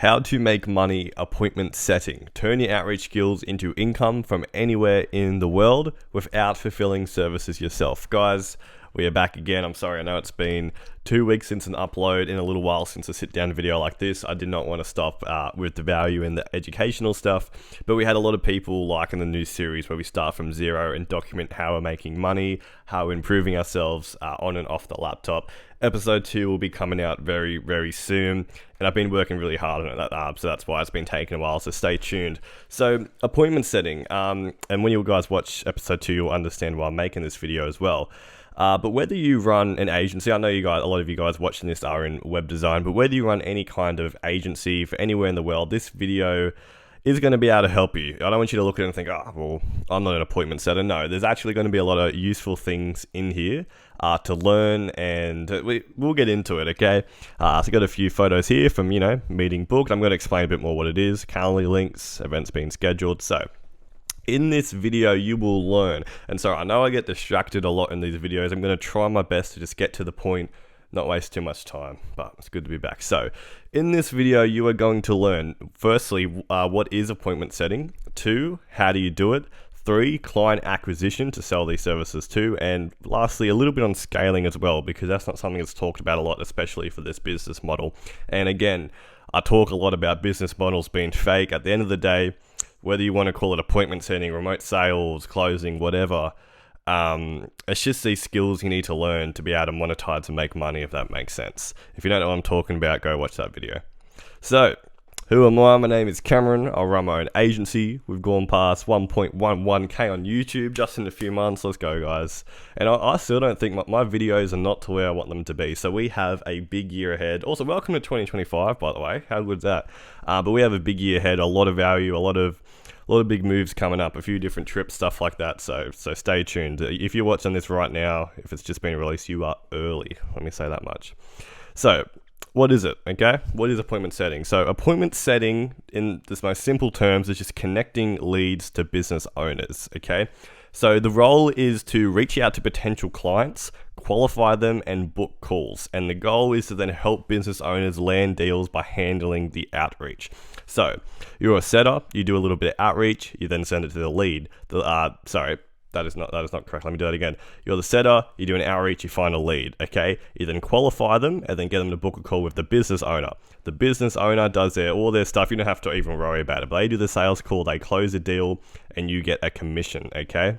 How to make money appointment setting. Turn your outreach skills into income from anywhere in the world without fulfilling services yourself. Guys, we are back again. I'm sorry, I know it's been 2 weeks since an upload, in a little while since a sit down video like this. I did not want to stop with the value and the educational stuff, but we had a lot of people liking the new series where we start from zero and document how we're making money, how we're improving ourselves on and off the laptop. Episode 2 will be coming out very, very soon, and I've been working really hard on it, so that's why it's been taking a while, so stay tuned. So, appointment setting, and when you guys watch episode 2, you'll understand why I'm making this video as well. But whether you run an agency, I know you guys, a lot of you guys watching this are in web design, but whether you run any kind of agency for anywhere in the world, this video is going to be able to help you. I don't want you to look at it and think, oh, well, I'm not an appointment setter. No, there's actually going to be a lot of useful things in here to learn, and we'll get into it, okay? So I got a few photos here from, meeting booked. I'm going to explain a bit more what it is, Calendly links, events being scheduled. So in this video, you will learn. And so I know I get distracted a lot in these videos. I'm going to try my best to just get to the point, not waste too much time, but it's good to be back. So in this video, you are going to learn, firstly, what is appointment setting? 2, how do you do it? 3, client acquisition to sell these services to. And lastly, a little bit on scaling as well, because that's not something that's talked about a lot, especially for this business model. And again, I talk a lot about business models being fake. At the end of the day, whether you want to call it appointment setting, remote sales, closing, whatever, it's just these skills you need to learn to be able to monetize and make money, if that makes sense. If you don't know what I'm talking about, go watch that video. So, who am I? My name is Cameron. I run my own agency. We've gone past 1.11k on YouTube just in a few months. Let's go, guys. And I still don't think my videos are not to where I want them to be. So we have a big year ahead. Also, welcome to 2025, by the way. How good is that? But we have a big year ahead, a lot of value, a lot of big moves coming up, a few different trips, stuff like that. So stay tuned. If you're watching this right now, if it's just been released, you are early. Let me say that much. So, what is it, okay? What is appointment setting? So appointment setting, in this most simple terms, is just connecting leads to business owners, okay? So the role is to reach out to potential clients, qualify them, and book calls. And the goal is to then help business owners land deals by handling the outreach. So you're a setter, you do a little bit of outreach, you then send it to the lead. That is not correct. Let me do that again. You're the setter, you do an outreach, you find a lead, okay? You then qualify them and then get them to book a call with the business owner. The business owner does all their stuff. You don't have to even worry about it. But they do the sales call, they close the deal, and you get a commission, okay?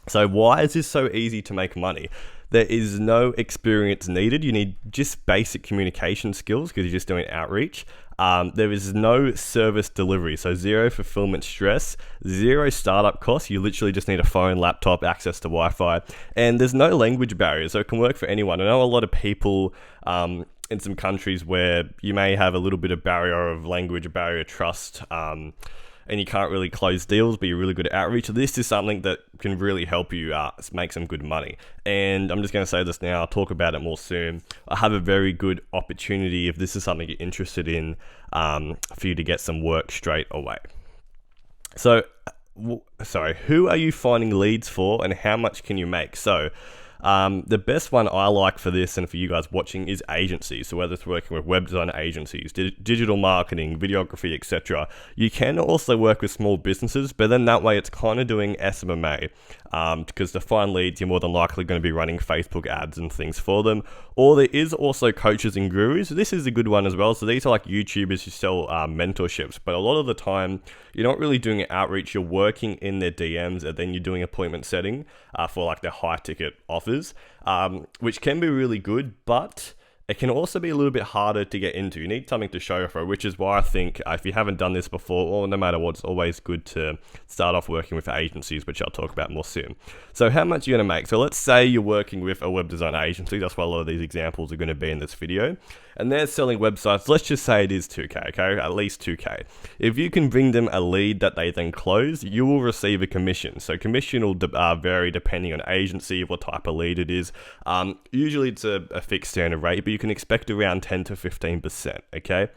So why is this so easy to make money? There is no experience needed. You need just basic communication skills because you're just doing outreach. There is no service delivery, so zero fulfillment stress, zero startup costs. You literally just need a phone, laptop, access to Wi-Fi, and there's no language barrier, so it can work for anyone. I know a lot of people in some countries where you may have a little bit of barrier of language, a barrier of trust, and you can't really close deals, but you're really good at outreach. So this is something that can really help you make some good money. And I'm just going to say this now, I'll talk about it more soon. I have a very good opportunity, if this is something you're interested in, for you to get some work straight away. So, who are you finding leads for and how much can you make? So, the best one I like for this and for you guys watching is agencies. So whether it's working with web design agencies, digital marketing, videography, etc. You can also work with small businesses, but then that way it's kind of doing SMMA. Because to find leads, you're more than likely going to be running Facebook ads and things for them. Or there is also coaches and gurus. This is a good one as well. So these are like YouTubers who sell mentorships, but a lot of the time you're not really doing outreach. You're working in their DMs and then you're doing appointment setting for like their high ticket offers, which can be really good, but it can also be a little bit harder to get into. You need something to show for, which is why I think if you haven't done this before, or no matter what, it's always good to start off working with agencies, which I'll talk about more soon. So how much are you going to make? So let's say you're working with a web design agency. That's why a lot of these examples are going to be in this video. And they're selling websites. Let's just say it is 2K, okay? At least 2K. If you can bring them a lead that they then close, you will receive a commission. So commission will vary depending on agency, what type of lead it is. Usually it's a fixed standard rate, but you can expect around 10 to 15%, okay?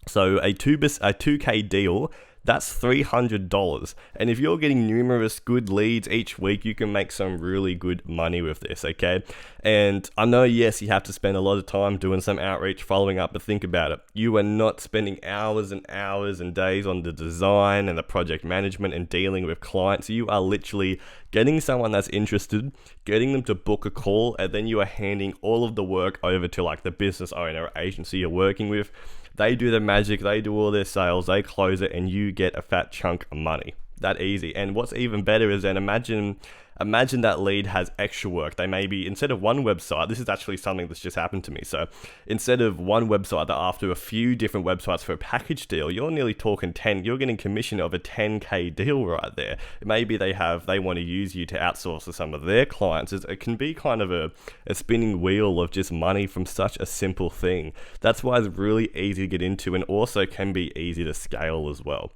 So a 2K deal That's $300. And if you're getting numerous good leads each week, you can make some really good money with this, okay? And I know, yes, you have to spend a lot of time doing some outreach, following up, but think about it. You are not spending hours and hours and days on the design and the project management and dealing with clients. You are literally getting someone that's interested, getting them to book a call, and then you are handing all of the work over to like the business owner or agency you're working with. They do the magic, they do all their sales, they close it, and you get a fat chunk of money. That easy. And what's even better is then imagine that lead has extra work. They maybe, instead of one website, this is actually something that's just happened to me. So instead of one website, they're after a few different websites for a package deal. You're nearly talking 10, you're getting commission of a 10K deal right there. Maybe they want to use you to outsource to some of their clients. It can be kind of a spinning wheel of just money from such a simple thing. That's why it's really easy to get into, and also can be easy to scale as well.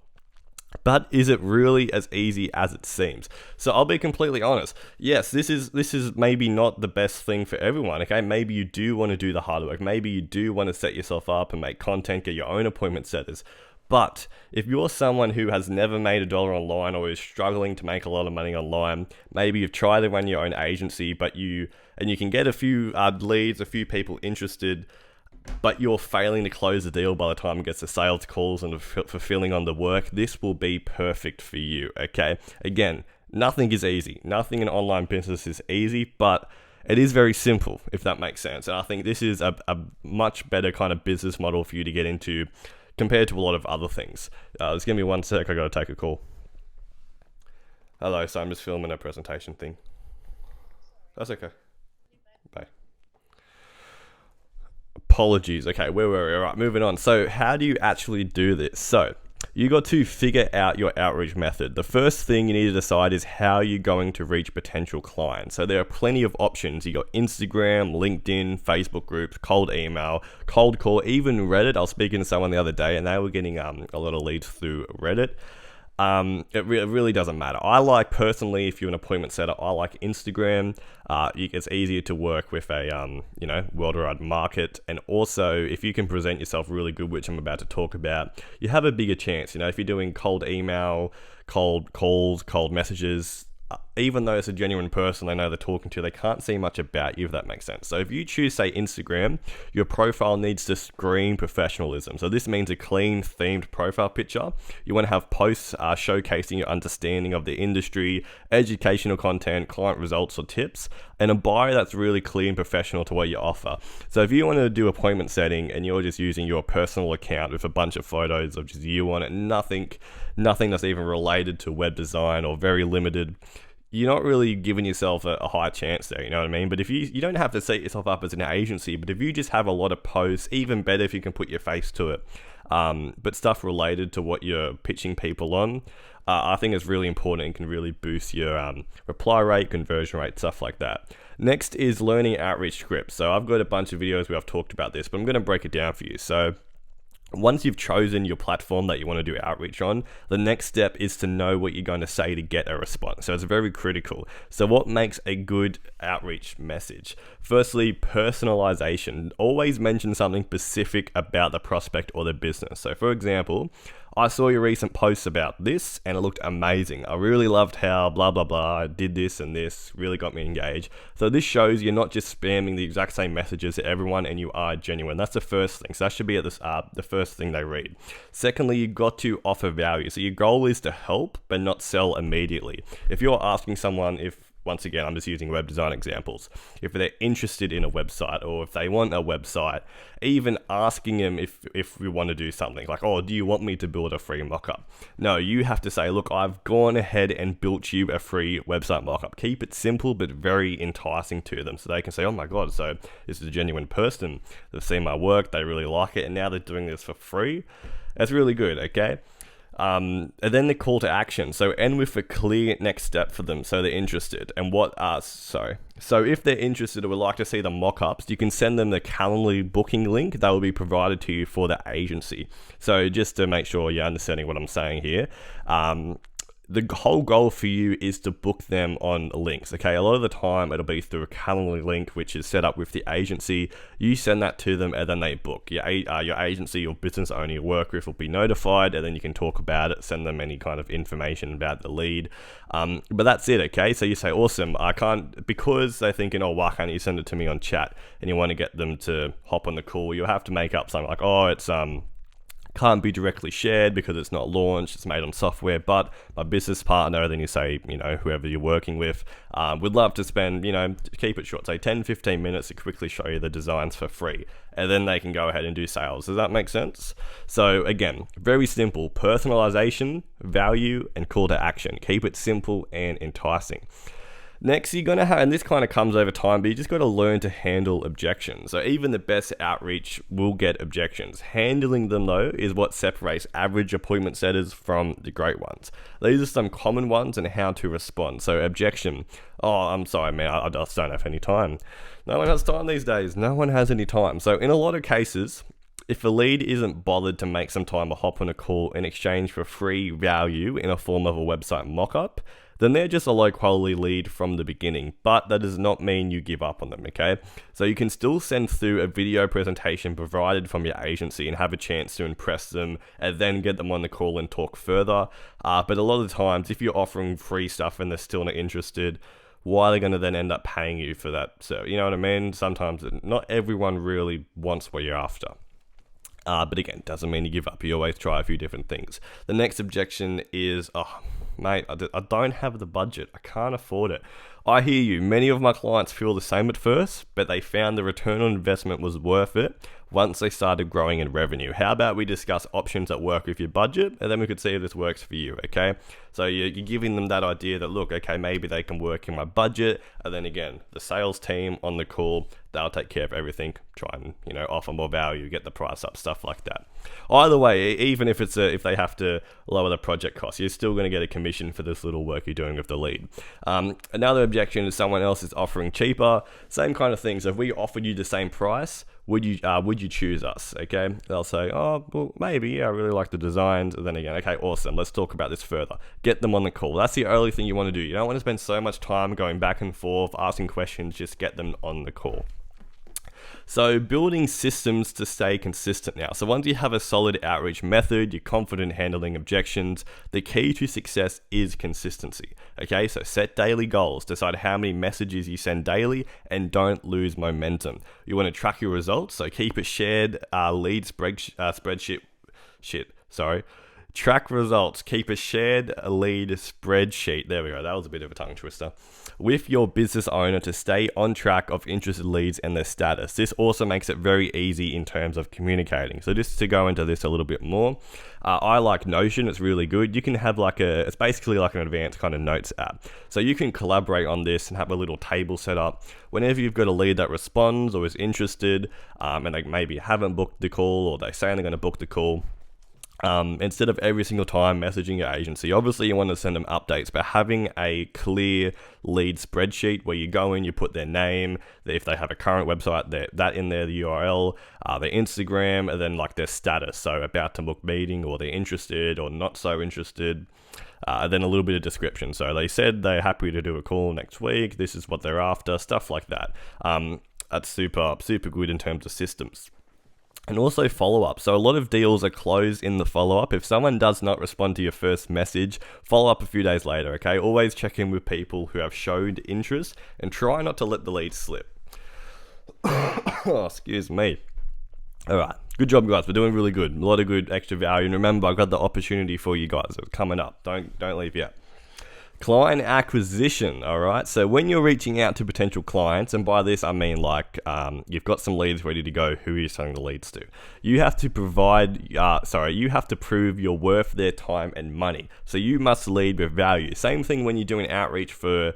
But is it really as easy as it seems? So I'll be completely honest. Yes, this is maybe not the best thing for everyone, okay? Maybe you do want to do the hard work. Maybe you do want to set yourself up and make content, get your own appointment setters. But if you're someone who has never made $1 online or is struggling to make a lot of money online, maybe you've tried to run your own agency, but you can get a few leads, a few people interested, but you're failing to close the deal by the time it gets to sales calls and fulfilling on the work, this will be perfect for you, okay? Again, nothing is easy. Nothing in online business is easy, but it is very simple, if that makes sense. And I think this is a much better kind of business model for you to get into compared to a lot of other things. Just give me one sec, I gotta take a call. Hello, so I'm just filming a presentation thing. That's okay. Bye. Apologies. Okay, where were we? All right, moving on. So how do you actually do this? So you got to figure out your outreach method. The first thing you need to decide is how you're going to reach potential clients. So there are plenty of options. You got Instagram, LinkedIn, Facebook groups, cold email, cold call, even Reddit. I was speaking to someone the other day and they were getting a lot of leads through Reddit. It really doesn't matter. I like, personally, if you're an appointment setter, I like Instagram. It's easier to work with a worldwide market, and also if you can present yourself really good, which I'm about to talk about, you have a bigger chance. If you're doing cold email, cold calls, cold messages, even though it's a genuine person they know they're talking to, they can't see much about you, if that makes sense. So if you choose, say, Instagram, your profile needs to scream professionalism. So this means a clean, themed profile picture. You want to have posts showcasing your understanding of the industry, educational content, client results or tips, and a bio that's really clear and professional to what you offer. So if you want to do appointment setting and you're just using your personal account with a bunch of photos of just you on it, nothing that's even related to web design or very limited, you're not really giving yourself a high chance there, you know what I mean? But if you don't have to set yourself up as an agency, but if you just have a lot of posts, even better if you can put your face to it, but stuff related to what you're pitching people on, I think it's really important and can really boost your reply rate, conversion rate, stuff like that. Next is learning outreach scripts. So I've got a bunch of videos where I've talked about this, but I'm going to break it down for you. So once you've chosen your platform that you want to do outreach on, the next step is to know what you're going to say to get a response. So it's very critical. So what makes a good outreach message? Firstly, personalization. Always mention something specific about the prospect or the business. So for example, I saw your recent posts about this and it looked amazing. I really loved how blah, blah, blah, did this and this, really got me engaged. So this shows you're not just spamming the exact same messages to everyone and you are genuine. That's the first thing. So that should be at this, the first thing they read. Secondly, you got to offer value. So your goal is to help, but not sell immediately. If you're asking someone once again, I'm just using web design examples. If they're interested in a website or if they want a website, even asking them if we want to do something like, oh, do you want me to build a free mockup? No, you have to say, look, I've gone ahead and built you a free website mockup. Keep it simple, but very enticing to them so they can say, oh my God, so this is a genuine person. They've seen my work, they really like it, and now they're doing this for free. That's really good, okay? And then the call to action. So end with a clear next step for them so they're interested. And so if they're interested or would like to see the mock-ups, you can send them the Calendly booking link that will be provided to you for the agency. So just to make sure you're understanding what I'm saying here, the whole goal for you is to book them on links, okay? A lot of the time, it'll be through a Calendly link, which is set up with the agency. You send that to them, and then they book. Your agency or business owner you work with will be notified, and then you can talk about it, send them any kind of information about the lead. But that's it, okay? So you say, awesome, I can't, because they're thinking, oh, why can't you send it to me on chat? And you want to get them to hop on the call, you'll have to make up something like, oh, it's can't be directly shared because it's not launched, it's made on software, but my business partner, then you say, whoever you're working with, would love to spend, keep it short, say 10-15 minutes to quickly show you the designs for free, and then they can go ahead and do sales. Does that make sense? So again, very simple: personalization, value, and call to action. Keep it simple and enticing. Next, you're going to have, and this kind of comes over time, but you just got to learn to handle objections. So even the best outreach will get objections. Handling them, though, is what separates average appointment setters from the great ones. These are some common ones and how to respond. So objection: oh, I'm sorry, man, I just don't have any time. No one has time these days. No one has any time. So in a lot of cases, if a lead isn't bothered to make some time to hop on a call in exchange for free value in a form of a website mock-up, then they're just a low quality lead from the beginning, but that does not mean you give up on them, okay? So you can still send through a video presentation provided from your agency and have a chance to impress them and then get them on the call and talk further. But a lot of the times, if you're offering free stuff and they're still not interested, why are they going to then end up paying you for that? So, you know what I mean? Sometimes not everyone really wants what you're after. But again, doesn't mean you give up. You always try a few different things. The next objection is, oh, mate, I don't have the budget. I can't afford it. I hear you. Many of my clients feel the same at first, but they found the return on investment was worth it once they started growing in revenue. How about we discuss options that work with your budget, and then we could see if this works for you, okay? So you're giving them that idea that, look, okay, maybe they can work in my budget, and then again, the sales team on the call, they'll take care of everything, try and, offer more value, get the price up, stuff like that. Either way, even if if they have to lower the project cost, you're still going to get a commission for this little work you're doing with the lead. Another objection is someone else is offering cheaper. Same kind of thing. So if we offered you the same price, would you choose us? Okay, they'll say, oh, well, maybe, yeah, I really like the designs. And then again, okay, awesome, let's talk about this further. Get them on the call. That's the only thing you want to do. You don't want to spend so much time going back and forth, asking questions. Just get them on the call. So building systems to stay consistent now. So once you have a solid outreach method, you're confident handling objections, the key to success is consistency. Okay, so set daily goals, decide how many messages you send daily, and don't lose momentum. You want to track your results, so keep a shared lead spreadsheet. Track results. Keep a shared lead spreadsheet. There we go. That was a bit of a tongue twister. With your business owner to stay on track of interested leads and their status. This also makes it very easy in terms of communicating. So just to go into this a little bit more, I like Notion. It's really good. You can have it's basically like an advanced kind of notes app. So you can collaborate on this and have a little table set up. Whenever you've got a lead that responds or is interested, and they maybe haven't booked the call or they say they're going to book the call, instead of every single time messaging your agency, obviously you want to send them updates, but having a clear lead spreadsheet where you go in, you put their name, if they have a current website, that in there, the URL, their Instagram, and then like their status, so about to book meeting, or they're interested or not so interested, then a little bit of description. So they said they're happy to do a call next week, this is what they're after, stuff like that. That's super good in terms of systems. And also follow-up. So a lot of deals are closed in the follow-up. If someone does not respond to your first message, follow up a few days later, okay? Always check in with people who have showed interest and try not to let the lead slip. Oh, excuse me. All right. Good job, guys. We're doing really good. A lot of good extra value. And remember, I've got the opportunity for you guys. It's coming up. Don't leave yet. Client acquisition, all right? So when you're reaching out to potential clients, and by this I mean like you've got some leads ready to go, who are you selling the leads to? You have to you have to prove you're worth their time and money. So you must lead with value. Same thing when you're doing outreach for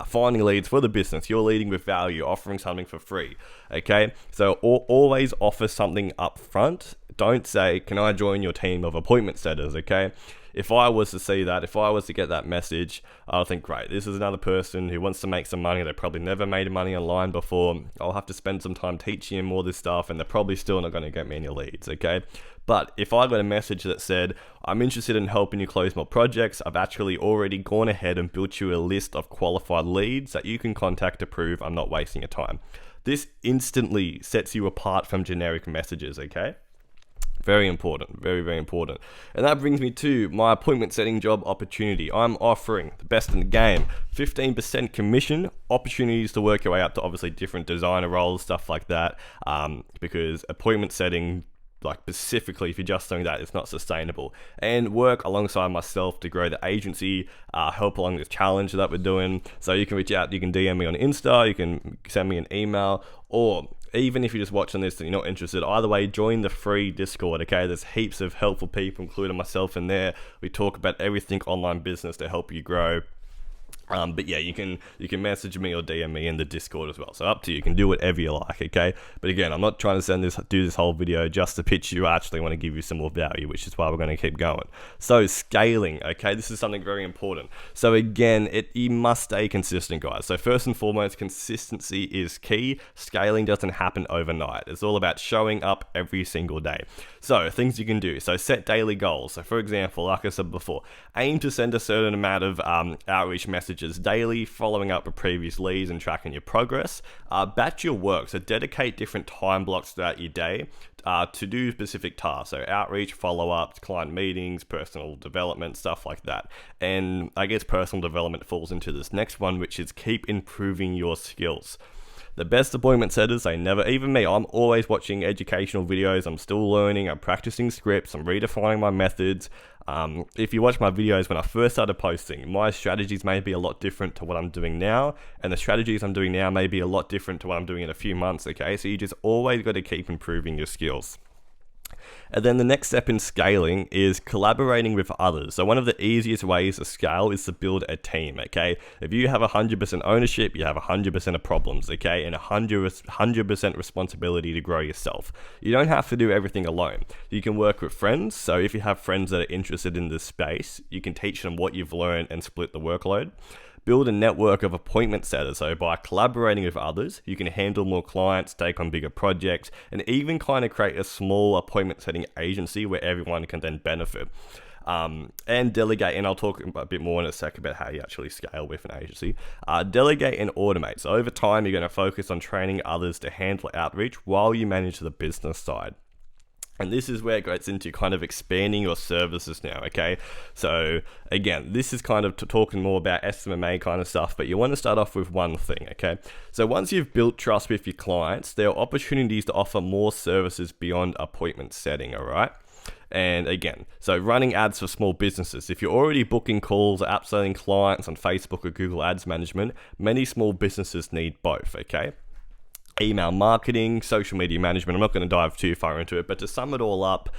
finding leads for the business. You're leading with value, offering something for free, okay? So always offer something up front. Don't say, can I join your team of appointment setters, okay? if I was to see that, if I was to get that message, I'll think, great, this is another person who wants to make some money. They probably never made money online before. I'll have to spend some time teaching them all this stuff, and they're probably still not going to get me any leads, okay? But if I got a message that said, I'm interested in helping you close more projects, I've actually already gone ahead and built you a list of qualified leads that you can contact to prove I'm not wasting your time. This instantly sets you apart from generic messages, okay? Very important, very, very important. And that brings me to my appointment setting job opportunity. I'm offering the best in the game, 15% commission, opportunities to work your way up to obviously different designer roles, stuff like that, because appointment setting, like specifically if you're just doing that, it's not sustainable. And work alongside myself to grow the agency, help along this challenge that we're doing. So you can reach out, you can DM me on Insta, you can send me an email, or even if you're just watching this and you're not interested, either way, join the free Discord, okay? There's heaps of helpful people, including myself in there. We talk about everything online business to help you grow. But yeah, you can message me or DM me in the Discord as well. So up to you. You can do whatever you like, okay? But again, I'm not trying to do this whole video just to pitch you. I actually want to give you some more value, which is why we're going to keep going. So scaling, okay? This is something very important. So again, you must stay consistent, guys. So first and foremost, consistency is key. Scaling doesn't happen overnight. It's all about showing up every single day. So things you can do. So set daily goals. So for example, like I said before, aim to send a certain amount of outreach messages daily, following up with previous leads and tracking your progress. Batch your work, so dedicate different time blocks throughout your day to do specific tasks, so outreach, follow-ups, client meetings, personal development, stuff like that. And I guess personal development falls into this next one, which is keep improving your skills. The best appointment setters, even me, I'm always watching educational videos, I'm still learning, I'm practicing scripts, I'm redefining my methods. If you watch my videos when I first started posting, my strategies may be a lot different to what I'm doing now, and the strategies I'm doing now may be a lot different to what I'm doing in a few months, okay? So you just always got to keep improving your skills. And then the next step in scaling is collaborating with others. So one of the easiest ways to scale is to build a team, okay? If you have 100% ownership, you have 100% of problems, okay? And 100% responsibility to grow yourself. You don't have to do everything alone. You can work with friends. So if you have friends that are interested in this space, you can teach them what you've learned and split the workload. Build a network of appointment setters. So by collaborating with others, you can handle more clients, take on bigger projects, and even kind of create a small appointment setting agency where everyone can then benefit. And delegate, and I'll talk a bit more in a sec about how you actually scale with an agency. Delegate and automate. So over time, you're going to focus on training others to handle outreach while you manage the business side. And this is where it gets into kind of expanding your services now, okay? So again, this is kind of talking more about SMMA kind of stuff, but you want to start off with one thing, okay? So once you've built trust with your clients, there are opportunities to offer more services beyond appointment setting, all right? And again, so running ads for small businesses. If you're already booking calls or upselling clients on Facebook or Google Ads Management, many small businesses need both, okay? Email marketing, social media management. I'm not going to dive too far into it, but to sum it all up,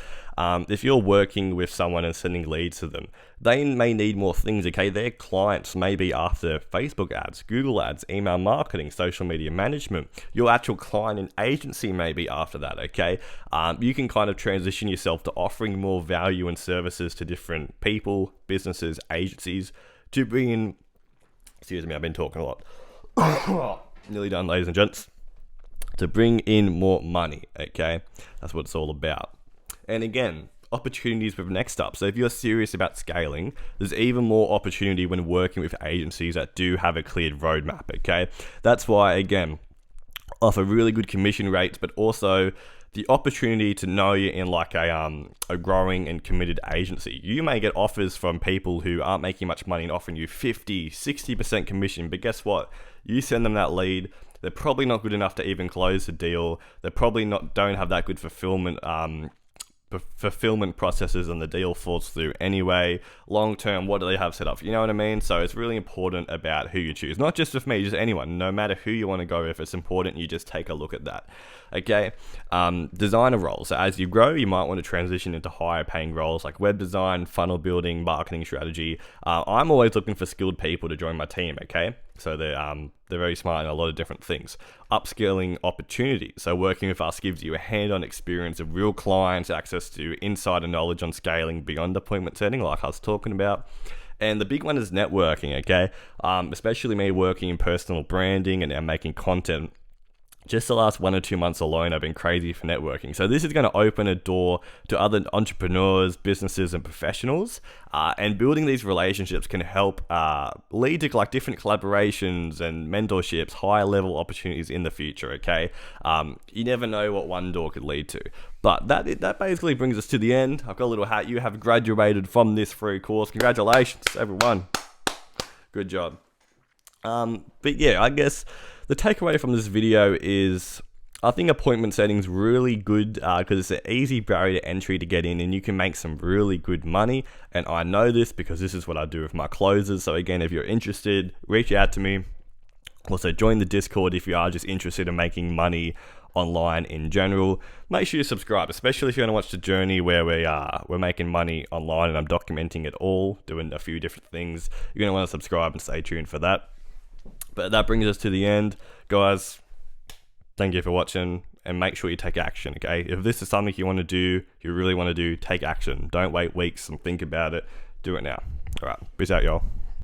if you're working with someone and sending leads to them, they may need more things, okay? Their clients may be after Facebook ads, Google ads, email marketing, social media management. Your actual client and agency may be after that, okay? You can kind of transition yourself to offering more value and services to different people, businesses, agencies to bring in, excuse me, I've been talking a lot. Nearly done, ladies and gents. To bring in more money, okay? That's what it's all about. And again, opportunities with next up. So if you're serious about scaling, there's even more opportunity when working with agencies that do have a cleared roadmap, okay? That's why, again, offer really good commission rates, but also the opportunity to know you're in like a growing and committed agency. You may get offers from people who aren't making much money and offering you 50, 60% commission, but guess what? You send them that lead, they're probably not good enough to even close the deal. They probably don't have that good fulfillment processes, and the deal falls through anyway. Long term, what do they have set up? You know what I mean? So it's really important about who you choose. Not just with me, just anyone. No matter who you want to go with, it's important you just take a look at that. Okay? Designer roles. So as you grow, you might want to transition into higher paying roles like web design, funnel building, marketing strategy. I'm always looking for skilled people to join my team, okay? So they're very smart in a lot of different things. Upskilling opportunities. So working with us gives you a hand-on experience of real clients, access to insider knowledge on scaling beyond appointment setting, like I was talking about. And the big one is networking, okay? Especially me working in personal branding and making content. Just the last 1 or 2 months alone, I've been crazy for networking. So this is going to open a door to other entrepreneurs, businesses, and professionals. And building these relationships can help lead to like different collaborations and mentorships, higher level opportunities in the future. Okay, you never know what one door could lead to. But that basically brings us to the end. I've got a little hat. You have graduated from this free course. Congratulations, everyone. Good job. But yeah, I guess the takeaway from this video is I think appointment setting is really good because it's an easy barrier to entry to get in, and you can make some really good money. And I know this because this is what I do with my closers. So again, if you're interested, reach out to me. Also join the Discord if you are just interested in making money online in general. Make sure you subscribe, especially if you want to watch the journey where we're making money online and I'm documenting it all, doing a few different things. You're going to want to subscribe and stay tuned for that. But that brings us to the end. Guys, thank you for watching, and make sure you take action, okay? If this is something you want to do, you really want to do, take action. Don't wait weeks and think about it. Do it now. All right, peace out, y'all.